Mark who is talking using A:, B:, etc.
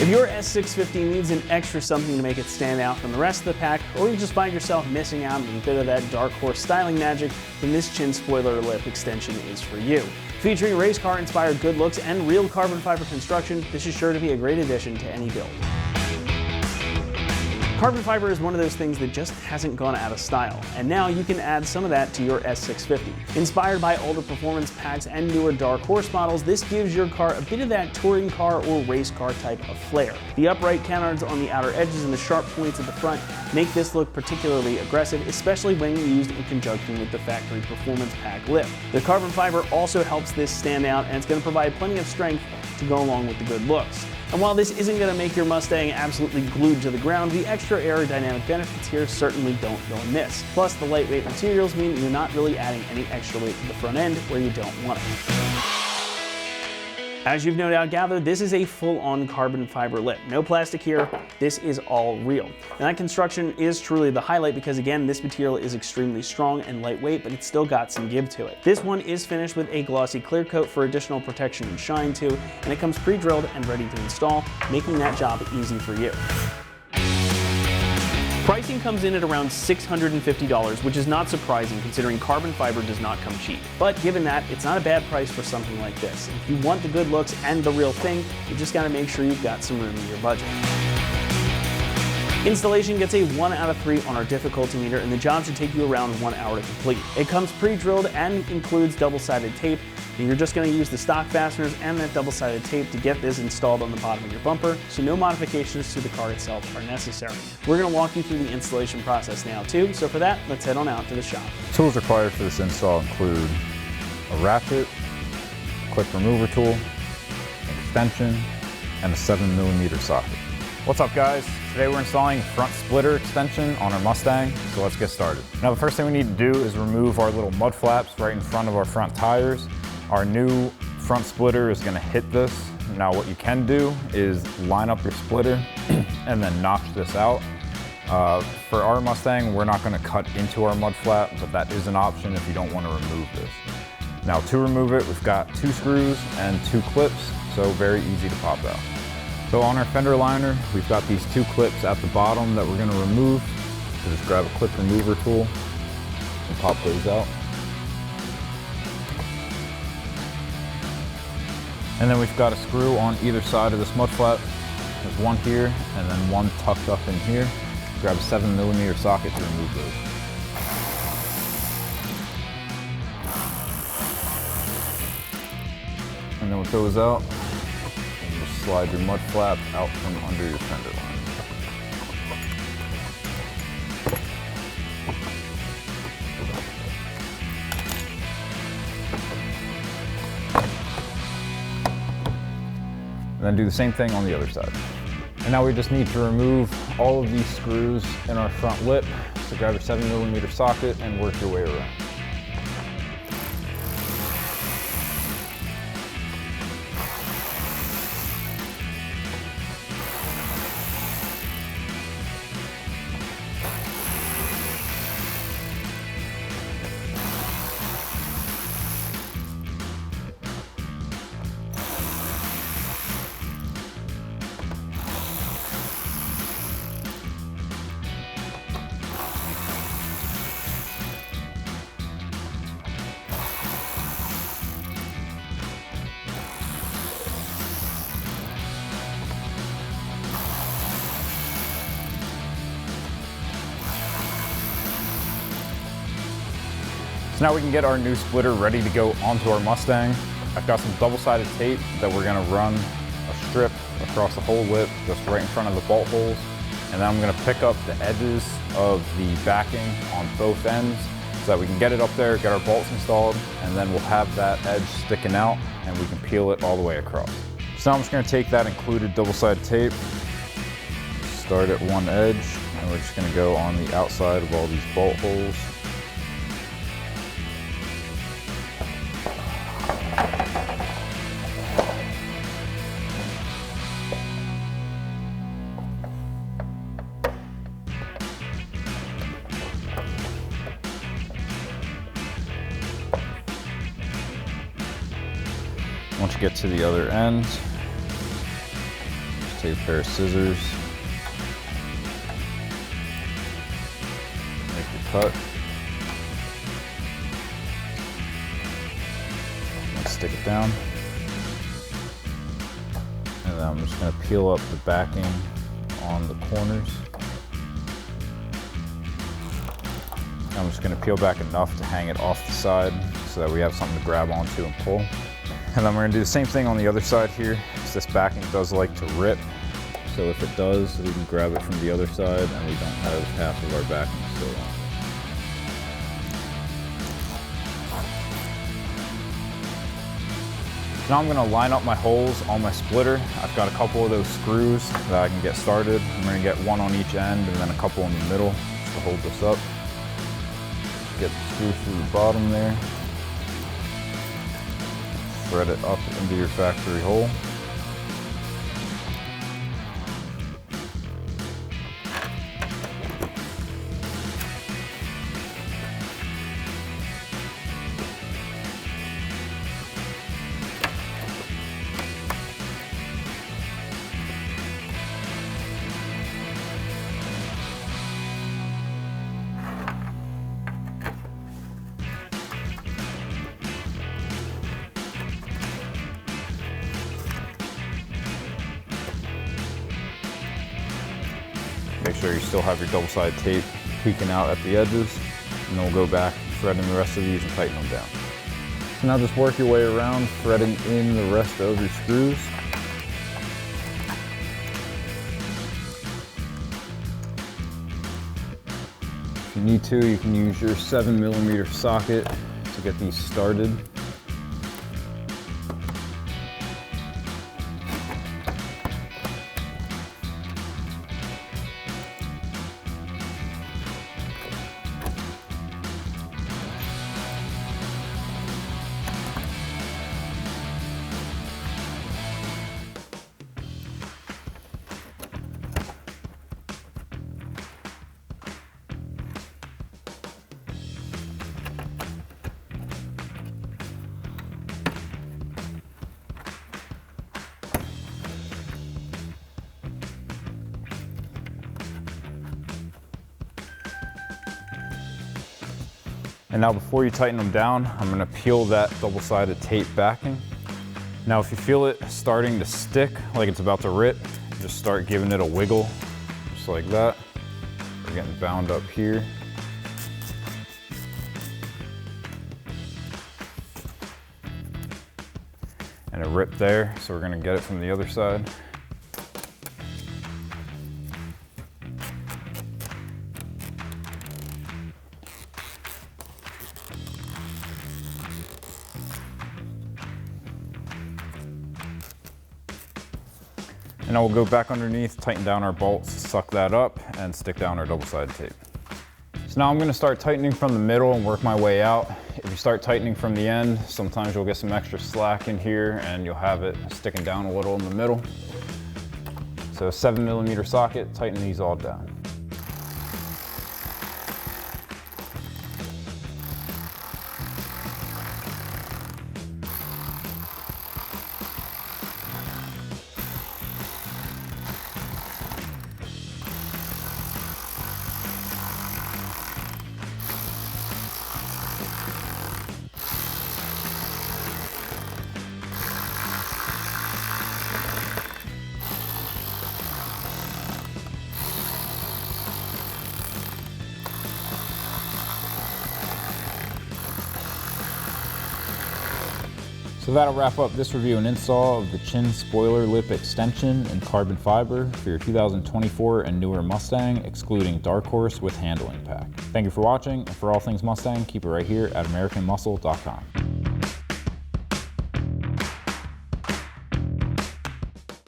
A: If your S650 needs an extra something to make it stand out from the rest of the pack, or you just find yourself missing out on a bit of that dark horse styling magic, then this chin spoiler lip extension is for you. Featuring race car inspired good looks and real carbon fiber construction, this is sure to be a great addition to any build. Carbon fiber is one of those things that just hasn't gone out of style, and now you can add some of that to your S650. Inspired by older performance packs and newer dark horse models, this gives your car a bit of that touring car or race car type of flair. The upright canards on the outer edges and the sharp points at the front make this look particularly aggressive, especially when used in conjunction with the factory performance pack lip. The carbon fiber also helps this stand out, and it's going to provide plenty of strength to go along with the good looks. And while this isn't going to make your Mustang absolutely glued to the ground, the extra aerodynamic benefits here certainly don't go amiss. Plus, the lightweight materials mean you're not really adding any extra weight to the front end where you don't want it. As you've no doubt gathered, this is a full-on carbon fiber lip. No plastic here, this is all real. And that construction is truly the highlight because, again, this material is extremely strong and lightweight, but it's still got some give to it. This one is finished with a glossy clear coat for additional protection and shine too, and it comes pre-drilled and ready to install, making that job easy for you. Pricing comes in at around $650, which is not surprising considering carbon fiber does not come cheap. But given that, it's not a bad price for something like this. If you want the good looks and the real thing, you just gotta make sure you've got some room in your budget. Installation gets a 1 out of 3 on our difficulty meter, and the job should take you around 1 hour to complete. It comes pre-drilled and includes double-sided tape, and you're just going to use the stock fasteners and that double-sided tape to get this installed on the bottom of your bumper, so no modifications to the car itself are necessary. We're going to walk you through the installation process now too, so for that, let's head on out to the shop.
B: Tools required for this install include a ratchet, clip remover tool, an extension, and a 7mm socket. What's up, guys? Today we're installing front splitter extension on our Mustang, so let's get started. Now the first thing we need to do is remove our little mud flaps right in front of our front tires. Our new front splitter is going to hit this. Now what you can do is line up your splitter and then notch this out. For our Mustang, we're not going to cut into our mud flap, but that is an option if you don't want to remove this. Now to remove it, we've got 2 screws and 2 clips, so very easy to pop out. So on our fender liner, we've got these 2 clips at the bottom that we're going to remove. So just grab a clip remover tool and pop those out. And then we've got a screw on either side of this mud flap. There's one here and then one tucked up in here. Grab a 7mm socket to remove those. And then with those out, slide your mud flap out from under your fender line. And then do the same thing on the other side. And now we just need to remove all of these screws in our front lip. So grab your 7mm socket and work your way around. So now we can get our new splitter ready to go onto our Mustang. I've got some double-sided tape that we're gonna run a strip across the whole lip, just right in front of the bolt holes. And then I'm gonna pick up the edges of the backing on both ends so that we can get it up there, get our bolts installed, and then we'll have that edge sticking out and we can peel it all the way across. So now I'm just gonna take that included double-sided tape, start at one edge, and we're just gonna go on the outside of all these bolt holes. Once you get to the other end, Take a pair of scissors, make your cut, and stick it down. And then I'm just going to peel up the backing on the corners. I'm just going to peel back enough to hang it off the side so that we have something to grab onto and pull. And then we're going to do the same thing on the other side here, because this backing does like to rip. So if it does, we can grab it from the other side and we don't have half of our backing still on. Now I'm going to line up my holes on my splitter. I've got a couple of those screws that I can get started. I'm going to get one on each end and then a couple in the middle to hold this up. Get the screw through the bottom there. Thread it up into your factory hole. Make sure you still have your double-sided tape peeking out at the edges, and then we'll go back, threading the rest of these and tighten them down. So now just work your way around, threading in the rest of your screws. If you need to, you can use your 7mm socket to get these started. And now before you tighten them down, I'm gonna peel that double-sided tape backing. Now if you feel it starting to stick, like it's about to rip, just start giving it a wiggle, just like that. We're getting bound up here. And it ripped there, so we're gonna get it from the other side. And now we'll go back underneath, tighten down our bolts, suck that up, and stick down our double-sided tape. So now I'm gonna start tightening from the middle and work my way out. If you start tightening from the end, sometimes you'll get some extra slack in here and you'll have it sticking down a little in the middle. So 7mm socket, tighten these all down. So that'll wrap up this review and install of the Chin spoiler lip extension in carbon fiber for your 2024 and newer Mustang, excluding Dark Horse with handling pack. Thank you for watching, and for all things Mustang, keep it right here at AmericanMuscle.com.